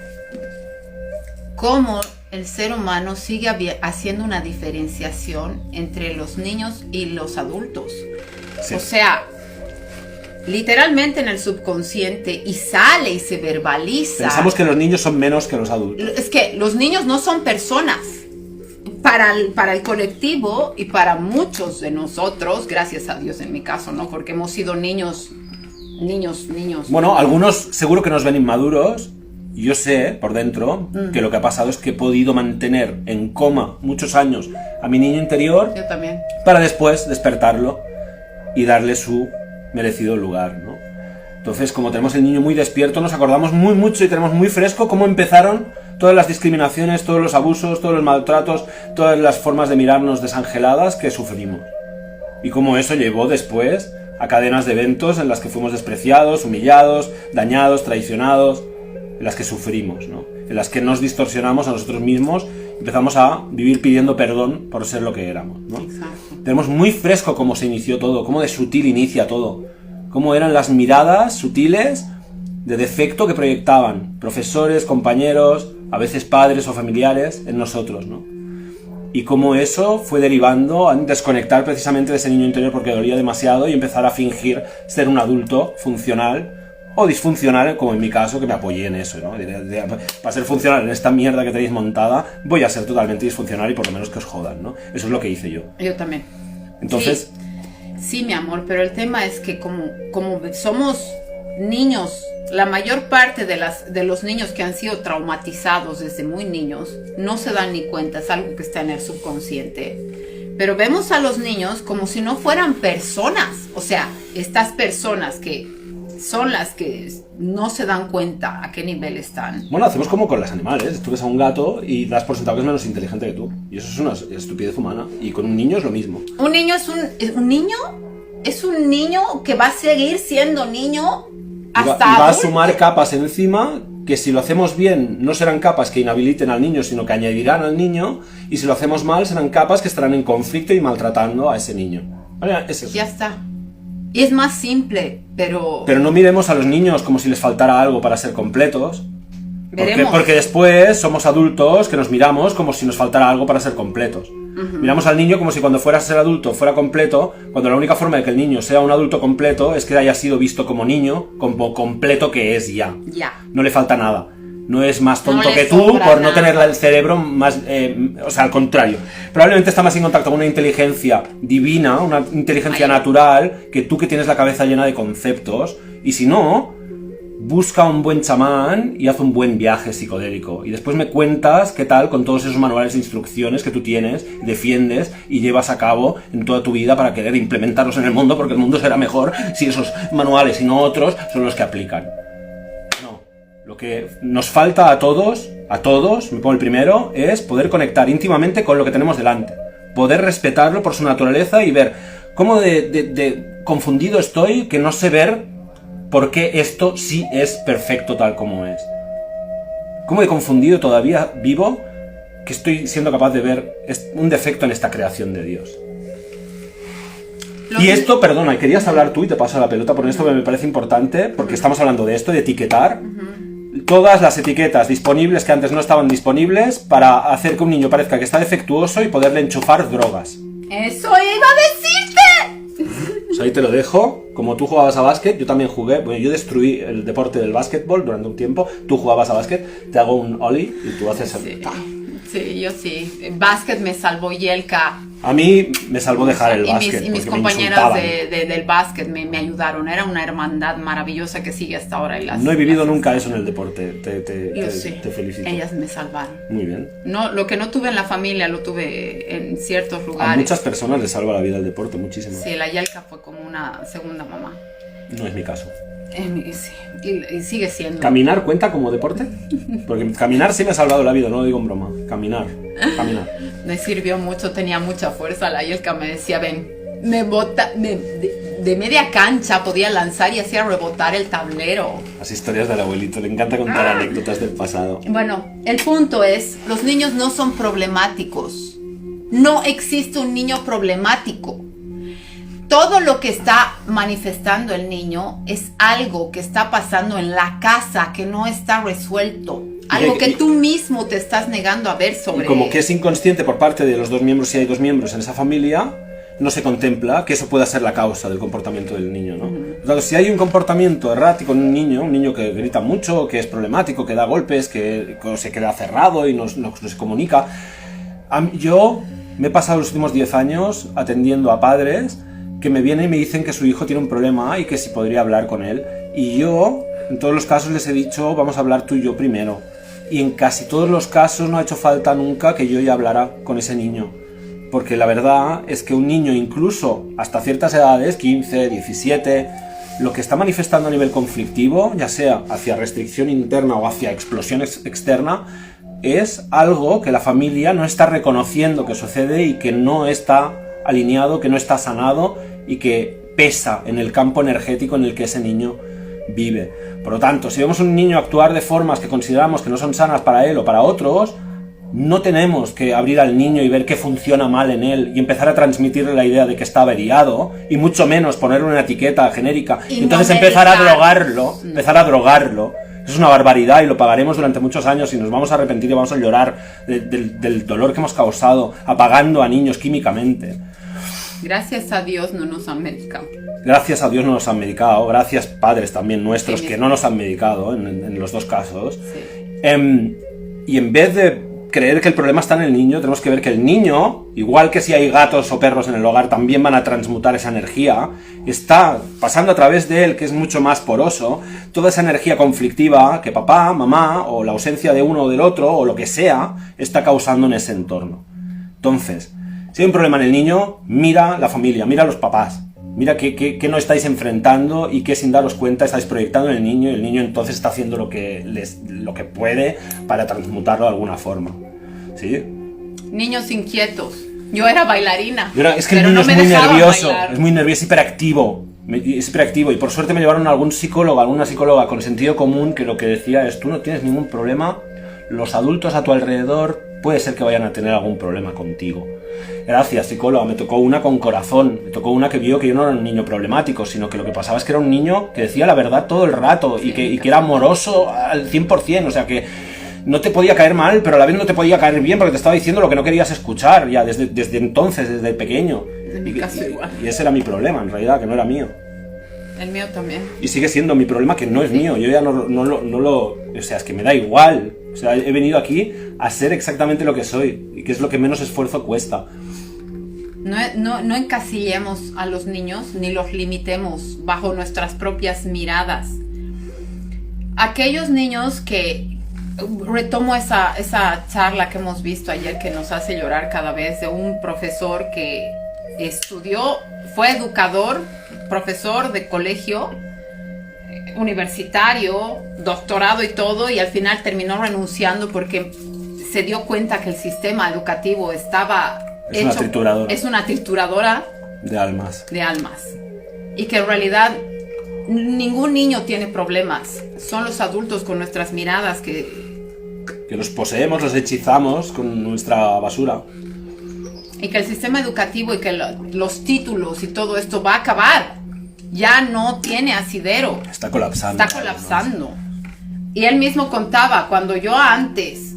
cómo el ser humano sigue haciendo una diferenciación entre los niños y los adultos. Sí. O sea, literalmente en el subconsciente, y sale y se verbaliza. Pensamos que los niños son menos que los adultos. Es que los niños no son personas. Para el colectivo y para muchos de nosotros, gracias a Dios en mi caso, ¿no? Porque hemos sido niños. Bueno, algunos seguro que nos ven inmaduros. Yo sé, por dentro, que lo que ha pasado es que he podido mantener en coma muchos años a mi niño interior. Yo también. Para después despertarlo y darle su merecido lugar, ¿no? Entonces, como tenemos el niño muy despierto, nos acordamos mucho y tenemos muy fresco cómo empezaron todas las discriminaciones, todos los abusos, todos los maltratos, todas las formas de mirarnos desangeladas que sufrimos. Y cómo eso llevó después a cadenas de eventos en las que fuimos despreciados, humillados, dañados, traicionados, en las que sufrimos, ¿no? En las que nos distorsionamos a nosotros mismos, empezamos a vivir pidiendo perdón por ser lo que éramos, ¿no? Exacto. Tenemos muy fresco cómo se inició todo, cómo de sutil inicia todo, cómo eran las miradas sutiles de defecto que proyectaban profesores, compañeros, a veces padres o familiares en nosotros, ¿no? Y cómo eso fue derivando a desconectar precisamente de ese niño interior porque dolía demasiado y empezar a fingir ser un adulto funcional o disfuncional, como en mi caso, que me apoyé en eso, ¿no? Para ser funcional en esta mierda que tenéis montada, voy a ser totalmente disfuncional y por lo menos que os jodan, ¿no? Eso es lo que hice yo. Yo también. Entonces... Sí, mi amor, pero el tema es que como somos niños, la mayor parte de los niños que han sido traumatizados desde muy niños no se dan ni cuenta, es algo que está en el subconsciente. Pero vemos a los niños como si no fueran personas. O sea, estas personas que son las que no se dan cuenta a qué nivel están. Bueno, hacemos como con los animales. Tú ves a un gato y das por sentado que es menos inteligente que tú. Y eso es una estupidez humana. Y con un niño es lo mismo. Un niño es un niño que va a seguir siendo niño hasta y va a sumar capas encima que si lo hacemos bien no serán capas que inhabiliten al niño, sino que añadirán al niño, y si lo hacemos mal serán capas que estarán en conflicto y maltratando a ese niño. ¿Vale? Es eso. Ya está. Y es más simple, pero... Pero no miremos a los niños como si les faltara algo para ser completos. Porque después somos adultos que nos miramos como si nos faltara algo para ser completos. Miramos al niño como si cuando fuera a ser adulto fuera completo, cuando la única forma de que el niño sea un adulto completo es que haya sido visto como niño, como completo que es ya. No le falta nada. No es más tonto que tú por no tener el cerebro más... o sea, al contrario. Probablemente está más en contacto con una inteligencia divina, una inteligencia natural, que tú que tienes la cabeza llena de conceptos. Y si no, busca un buen chamán y haz un buen viaje psicodélico. Y después me cuentas qué tal con todos esos manuales de instrucciones que tú tienes, defiendes y llevas a cabo en toda tu vida para querer implementarlos en el mundo, porque el mundo será mejor si esos manuales y no otros son los que aplican. Lo que nos falta a todos, me pongo el primero, es poder conectar íntimamente con lo que tenemos delante. Poder respetarlo por su naturaleza y ver ¿Cómo de confundido estoy que no sé ver por qué esto sí es perfecto tal como es? ¿Cómo de confundido todavía vivo que estoy siendo capaz de ver un defecto en esta creación de Dios? Y esto, perdona, querías hablar tú y te paso la pelota, por esto me parece importante, porque estamos hablando de esto, de etiquetar. Todas las etiquetas disponibles que antes no estaban disponibles para hacer que un niño parezca que está defectuoso y poderle enchufar drogas. ¡Eso iba a decirte! Pues ahí te lo dejo. Como tú jugabas a básquet, yo también jugué. Bueno, yo destruí el deporte del básquetbol durante un tiempo. Tú jugabas a básquet, te hago un ollie y tú haces el... Sí, sí, yo sí. En básquet me salvó Yelka. A mí me salvó dejar el básquet. Y mis compañeras del básquet me ayudaron. Era una hermandad maravillosa que sigue hasta ahora. No he vivido nunca eso en el deporte. Te felicito. Ellas me salvaron. Muy bien. No, lo que no tuve en la familia lo tuve en ciertos lugares. A muchas personas les salva la vida el deporte, muchísimo. Sí, la Yelka fue como una segunda mamá. No es mi caso. Sí, y sigue siendo. ¿Caminar cuenta como deporte? Porque caminar sí me ha salvado la vida, no lo digo en broma. Caminar. Me sirvió mucho, tenía mucha fuerza. La Yelka me decía, ven, de media cancha podía lanzar y hacía rebotar el tablero. Las historias del abuelito, le encanta contar anécdotas del pasado. Bueno, el punto es, los niños no son problemáticos. No existe un niño problemático. Todo lo que está manifestando el niño es algo que está pasando en la casa que no está resuelto. Algo que tú mismo te estás negando a ver sobre él. Y como que es inconsciente por parte de los dos miembros, si hay dos miembros en esa familia, no se contempla que eso pueda ser la causa del comportamiento del niño, ¿no? Claro, si hay un comportamiento errático en un niño que grita mucho, que es problemático, que da golpes, que se queda cerrado y no se comunica... Yo me he pasado los últimos 10 años atendiendo a padres que me vienen y me dicen que su hijo tiene un problema y que si podría hablar con él. Y yo, en todos los casos, les he dicho, vamos a hablar tú y yo primero. Y en casi todos los casos no ha hecho falta nunca que yo ya hablara con ese niño. Porque la verdad es que un niño, incluso hasta ciertas edades, 15, 17, lo que está manifestando a nivel conflictivo, ya sea hacia restricción interna o hacia explosión externa, es algo que la familia no está reconociendo que sucede y que no está alineado, que no está sanado y que pesa en el campo energético en el que ese niño vive. Por lo tanto, si vemos a un niño actuar de formas que consideramos que no son sanas para él o para otros, no tenemos que abrir al niño y ver qué funciona mal en él y empezar a transmitirle la idea de que está averiado, y mucho menos ponerle una etiqueta genérica y entonces empezar a drogarlo. Eso es una barbaridad y lo pagaremos durante muchos años y nos vamos a arrepentir y vamos a llorar del dolor que hemos causado apagando a niños químicamente. Gracias a Dios no nos han medicado. Gracias a Dios no nos han medicado. Gracias padres también nuestros que no nos han medicado en los dos casos. Sí. Y en vez de creer que el problema está en el niño, tenemos que ver que el niño, igual que si hay gatos o perros en el hogar, también van a transmutar esa energía. Está pasando a través de él, que es mucho más poroso, toda esa energía conflictiva que papá, mamá, o la ausencia de uno o del otro, o lo que sea, está causando en ese entorno. Entonces, si hay un problema en el niño, mira la familia, mira a los papás. Mira qué no estáis enfrentando y qué sin daros cuenta estáis proyectando en el niño, y el niño entonces está haciendo lo que puede para transmutarlo de alguna forma. ¿Sí? Niños inquietos. Yo era bailarina. Es que el niño es muy nervioso, es muy nervioso, es hiperactivo. Y por suerte me llevaron a algún psicólogo, alguna psicóloga con sentido común que lo que decía es: tú no tienes ningún problema, los adultos a tu alrededor puede ser que vayan a tener algún problema contigo. Gracias, psicóloga, me tocó una con corazón, me tocó una que vio que yo no era un niño problemático, sino que lo que pasaba es que era un niño que decía la verdad todo el rato y que era amoroso al 100%, o sea que no te podía caer mal, pero a la vez no te podía caer bien porque te estaba diciendo lo que no querías escuchar ya desde entonces, desde pequeño. En mi caso igual. Y ese era mi problema, en realidad, que no era mío. El mío también. Y sigue siendo mi problema, que no es mío, yo ya no lo... O sea, es que me da igual. O sea, he venido aquí a ser exactamente lo que soy, y que es lo que menos esfuerzo cuesta. No encasillemos a los niños ni los limitemos bajo nuestras propias miradas. Aquellos niños que... Retomo esa charla que hemos visto ayer, que nos hace llorar cada vez, de un profesor que estudió, fue educador, profesor de colegio, universitario, doctorado y todo, y al final terminó renunciando porque se dio cuenta que el sistema educativo estaba Es una trituradora. Es una trituradora de almas. De almas. Y que en realidad ningún niño tiene problemas. Son los adultos con nuestras miradas que los poseemos, los hechizamos con nuestra basura. Y que el sistema educativo y que los títulos y todo esto va a acabar. Ya no tiene asidero. Está colapsando. Está colapsando. Y él mismo contaba, cuando yo antes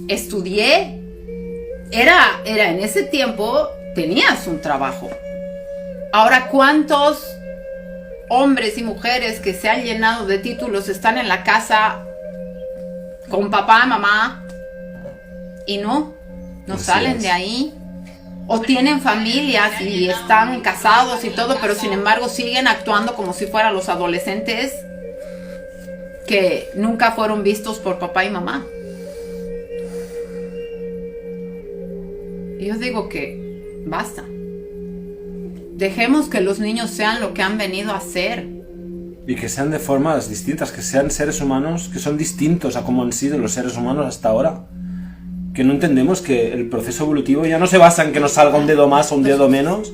estudié, era en ese tiempo, tenías un trabajo. Ahora, ¿cuántos hombres y mujeres que se han llenado de títulos están en la casa con papá, mamá y no salen de ahí? O tienen familias y están casados y todo, pero sin embargo siguen actuando como si fueran los adolescentes que nunca fueron vistos por papá y mamá. Y yo digo que basta. Dejemos que los niños sean lo que han venido a ser. Y que sean de formas distintas, que sean seres humanos que son distintos a como han sido los seres humanos hasta ahora. Que no entendemos que el proceso evolutivo ya no se basa en que nos salga un dedo más o un dedo menos,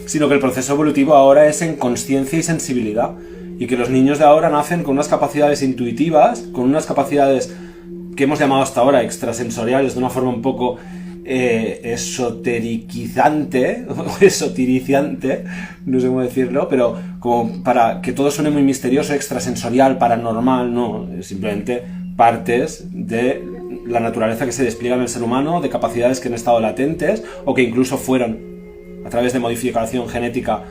sino que el proceso evolutivo ahora es en consciencia y sensibilidad. Y que los niños de ahora nacen con unas capacidades intuitivas, con unas capacidades que hemos llamado hasta ahora extrasensoriales, de una forma un poco esotericizante, o esotiriciante, no sé cómo decirlo, pero como para que todo suene muy misterioso, extrasensorial, paranormal, no, simplemente partes de la naturaleza que se despliega en el ser humano, de capacidades que han estado latentes o que incluso fueron, a través de modificación genética,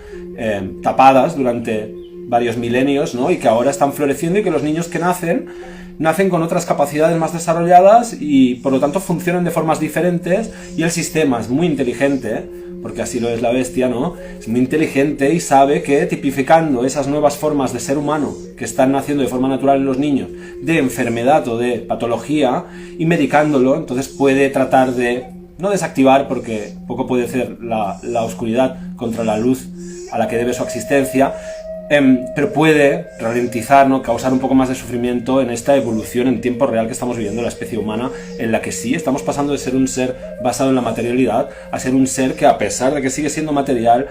tapadas durante varios milenios, ¿no? Y que ahora están floreciendo, y que los niños que nacen con otras capacidades más desarrolladas y por lo tanto funcionan de formas diferentes, y el sistema es muy inteligente, porque así lo es la bestia, ¿no? Es muy inteligente y sabe que tipificando esas nuevas formas de ser humano que están naciendo de forma natural en los niños, de enfermedad o de patología, y medicándolo, entonces puede tratar de no desactivar, porque poco puede hacer la oscuridad contra la luz a la que debe su existencia, pero puede ralentizar, ¿no? Causar un poco más de sufrimiento en esta evolución en tiempo real que estamos viviendo la especie humana, en la que sí estamos pasando de ser un ser basado en la materialidad a ser un ser que, a pesar de que sigue siendo material,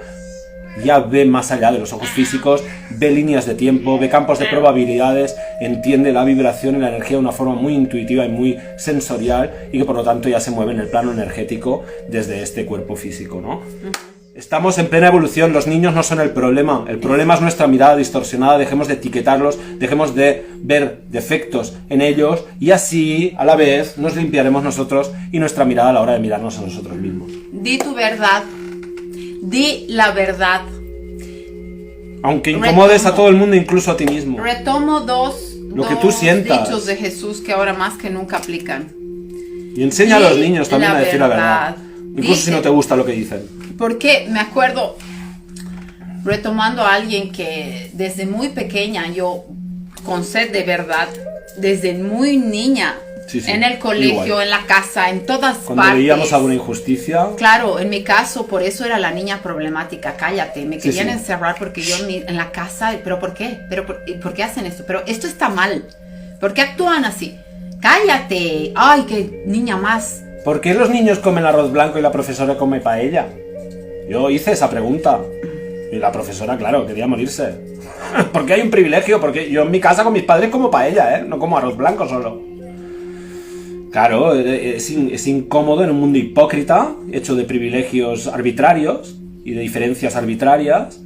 ya ve más allá de los ojos físicos, ve líneas de tiempo, ve campos de probabilidades, entiende la vibración y la energía de una forma muy intuitiva y muy sensorial, y que por lo tanto ya se mueve en el plano energético desde este cuerpo físico, ¿no? Estamos en plena evolución, los niños no son el problema es nuestra mirada distorsionada. Dejemos de etiquetarlos, dejemos de ver defectos en ellos, y así, a la vez, nos limpiaremos nosotros y nuestra mirada a la hora de mirarnos a nosotros mismos. Di tu verdad, di la verdad. Aunque incomodes a todo el mundo, incluso a ti mismo. Retomo dos que tú sientas. dichos de Jesús que ahora más que nunca aplican. Y enseña a los niños también a decir la verdad. Incluso Dice, si no te gusta lo que dicen. Porque me acuerdo, retomando a alguien que desde muy pequeña, yo con sed de verdad, desde muy niña, sí, en el colegio, igual. en la casa, en todas Cuando partes. veíamos alguna injusticia. Claro, en mi caso, por eso era la niña problemática. Cállate, me querían sí. encerrar porque yo en la casa, ¿pero por qué? ¿Por qué hacen esto? Pero esto está mal. ¿Por qué actúan así? Cállate. Ay, qué niña más. ¿Por qué los niños comen arroz blanco y la profesora come paella? Yo hice esa pregunta. Y la profesora, claro, quería morirse. Porque hay un privilegio, porque yo en mi casa con mis padres como paella, no como arroz blanco solo. Claro, es incómodo en un mundo hipócrita, hecho de privilegios arbitrarios y de diferencias arbitrarias,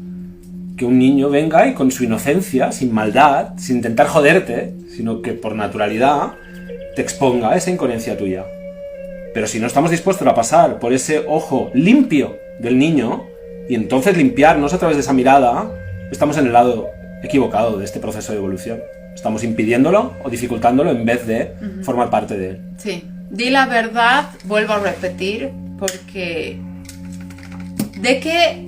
que un niño venga y con su inocencia, sin maldad, sin intentar joderte, sino que por naturalidad te exponga a esa incoherencia tuya. Pero si no estamos dispuestos a pasar por ese ojo limpio del niño, y entonces limpiarnos a través de esa mirada, estamos en el lado equivocado de este proceso de evolución. Estamos impidiéndolo o dificultándolo en vez de formar parte de él. Sí, di la verdad, vuelvo a repetir, porque de que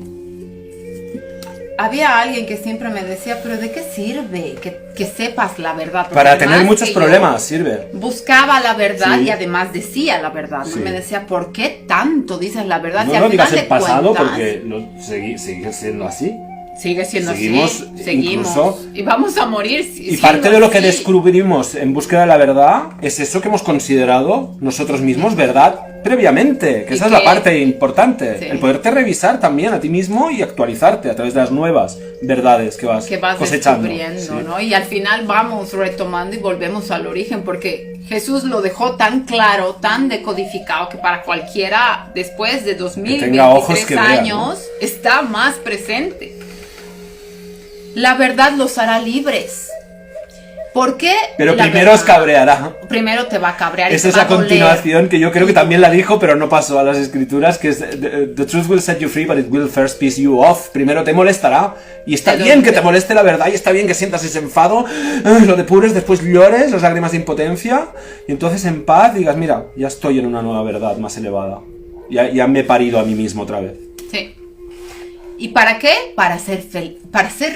había alguien que siempre me decía, pero ¿de qué sirve que sepas la verdad? Porque para tener muchos problemas sirve. Buscaba la verdad, sí. Y además decía la verdad. Sí. ¿No? Me decía, ¿por qué tanto dices la verdad? No, Si no al digas final el pasado cuentas, porque sigue siendo así. Sigue siendo Seguimos, así, seguimos. incluso, y vamos a morir. y parte de lo que así. descubrimos en búsqueda de la verdad es eso que hemos considerado nosotros mismos verdad previamente, que Y esa es la que- parte importante, Sí. el poderte revisar también a ti mismo y actualizarte a través de las nuevas verdades que vas cosechando. Descubriendo, Sí. ¿no? Y al final vamos retomando y volvemos al origen, porque Jesús lo dejó tan claro, tan decodificado, que para cualquiera después de tenga ojos 2023 que vean, años está más presente. La verdad los hará libres. ¿Por qué? Pero La primero os verdad. cabreará. Primero te va a cabrear. y Esa te es va la a doler. continuación que yo creo que también la dijo, pero no pasó a las escrituras, que es the truth will set you free, but it will first piss you off. Primero te molestará, y está Te bien duele. que te moleste la verdad, y está bien que sientas ese enfado, lo depures, después llores, las lágrimas de impotencia, y entonces en paz digas, mira, ya estoy en una nueva verdad más elevada. Ya me he parido a mí mismo otra vez. Sí. ¿Y para qué? Para ser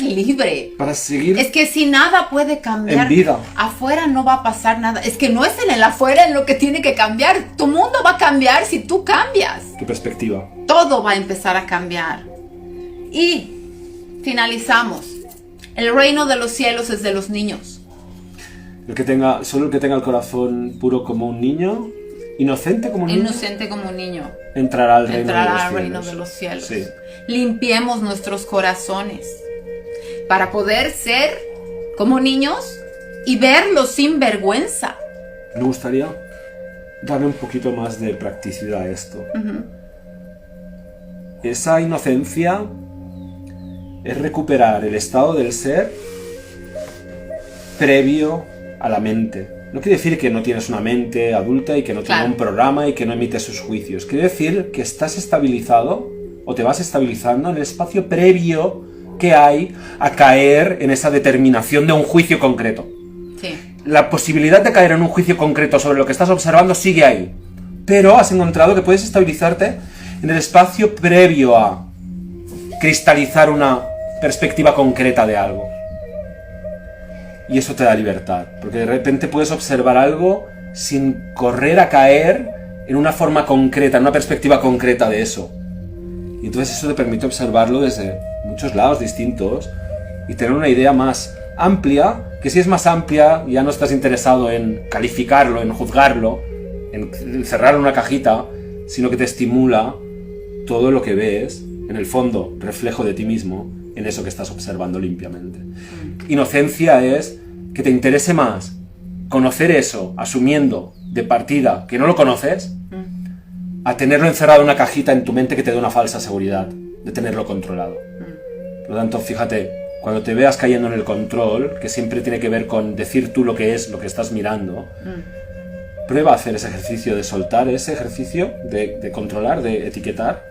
libre. Para seguir Es que si nada puede cambiar, en vida. afuera no va a pasar nada. Es que no es en el afuera en lo que tiene que cambiar. Tu mundo va a cambiar si tú cambias. Tu perspectiva. Todo va a empezar a cambiar. Y finalizamos. El reino de los cielos es de los niños. Solo el que tenga el corazón puro como un niño, inocente como un niño, Inocente como un niño. entrará al reino, Entrará al de, reino los de los cielos. Sí. Limpiemos nuestros corazones para poder ser como niños y verlos sin vergüenza. Me gustaría darle un poquito más de practicidad a esto. Esa inocencia es recuperar el estado del ser previo a la mente. No quiere decir que no tienes una mente adulta y que no tiene Claro. un programa y que no emite sus juicios. Quiere decir que estás estabilizado o te vas estabilizando en el espacio previo que hay a caer en esa determinación de un juicio concreto. Sí. La posibilidad de caer en un juicio concreto sobre lo que estás observando sigue ahí. Pero has encontrado que puedes estabilizarte en el espacio previo a cristalizar una perspectiva concreta de algo. Y eso te da libertad, porque de repente puedes observar algo sin correr a caer en una forma concreta, en una perspectiva concreta de eso. Y entonces eso te permite observarlo desde muchos lados distintos y tener una idea más amplia, que si es más amplia ya no estás interesado en calificarlo, en juzgarlo, en encerrarlo en una cajita, sino que te estimula todo lo que ves, en el fondo, reflejo de ti mismo, en eso que estás observando limpiamente. Inocencia es que te interese más conocer eso, asumiendo de partida que no lo conoces, a tenerlo encerrado en una cajita en tu mente que te da una falsa seguridad de tenerlo controlado. Por lo tanto, fíjate, cuando te veas cayendo en el control, que siempre tiene que ver con decir tú lo que es, lo que estás mirando, prueba a hacer ese ejercicio de soltar, ese ejercicio de controlar, de etiquetar,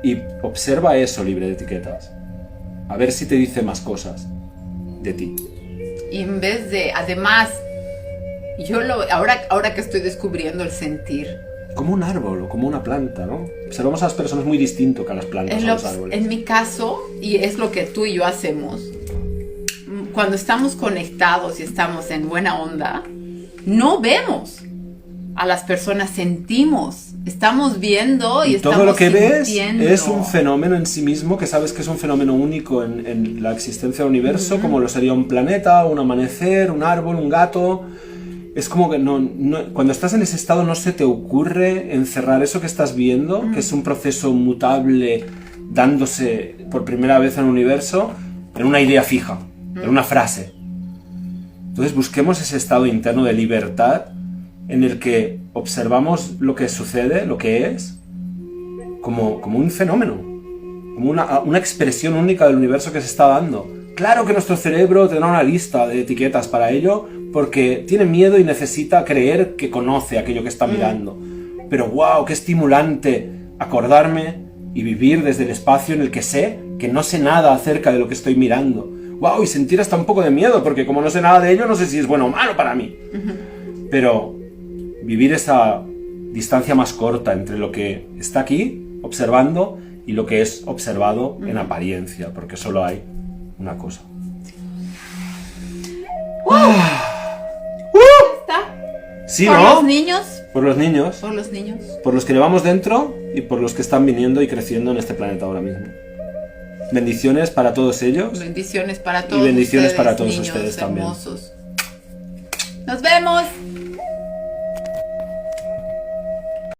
y observa eso libre de etiquetas. A ver si te dice más cosas de ti. Y en vez de, además, ahora que estoy descubriendo el sentir, Como un árbol o como una planta, ¿no? Observamos a las personas muy distinto que a las plantas o a los árboles. en mi caso, y es lo que tú y yo hacemos, cuando estamos conectados y estamos en buena onda, no vemos a las personas, sentimos, estamos viendo y estamos todo lo que ves sintiendo. es un fenómeno en sí mismo, que sabes que es un fenómeno único en la existencia del universo, como lo sería un planeta, un amanecer, un árbol, un gato. Es como que cuando estás en ese estado no se te ocurre encerrar eso que estás viendo, que es un proceso mutable dándose por primera vez en el universo, en una idea fija, en una frase. Entonces busquemos ese estado interno de libertad en el que observamos lo que sucede, lo que es, como un fenómeno, como una expresión única del universo que se está dando. Claro que nuestro cerebro tendrá una lista de etiquetas para ello, porque tiene miedo y necesita creer que conoce aquello que está mirando. Pero wow, qué estimulante acordarme y vivir desde el espacio en el que sé que no sé nada acerca de lo que estoy mirando. Wow, y sentir hasta un poco de miedo, porque como no sé nada de ello, no sé si es bueno o malo para mí. Pero vivir esa distancia más corta entre lo que está aquí, observando, y lo que es observado en apariencia, porque solo hay una cosa. ¿Está? Sí, Por ¿no? los niños, Por los niños, por los niños. por los que llevamos dentro y por los que están viniendo y creciendo en este planeta ahora mismo. Bendiciones para todos ellos. Bendiciones para todos bendiciones ustedes, para todos niños ustedes también. hermosos. Nos vemos.